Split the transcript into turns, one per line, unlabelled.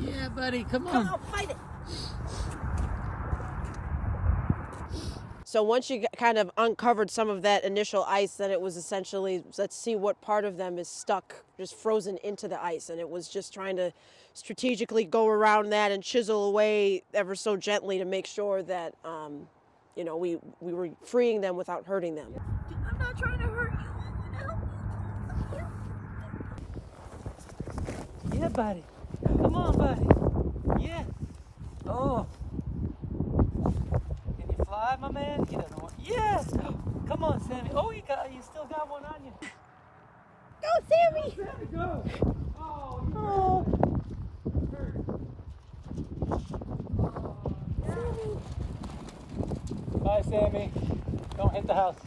Yeah, buddy, come on.
Come on, fight it.
So once you kind of uncovered some of that initial ice, then it was essentially, let's see what part of them is stuck, just frozen into the ice. And it was just trying to strategically go around that and chisel away ever so gently to make sure that, you know, we were freeing them without hurting them.
I'm not trying to hurt you.
Yeah, buddy. Come on, buddy. Yeah. Oh. Can you fly, my man? He doesn't want. Yes. Come on, Sammy. Oh, you still got one on you.
Go, Sammy.
Sammy, go. Oh.
Sammy.
Bye, Sammy. Don't hit the house.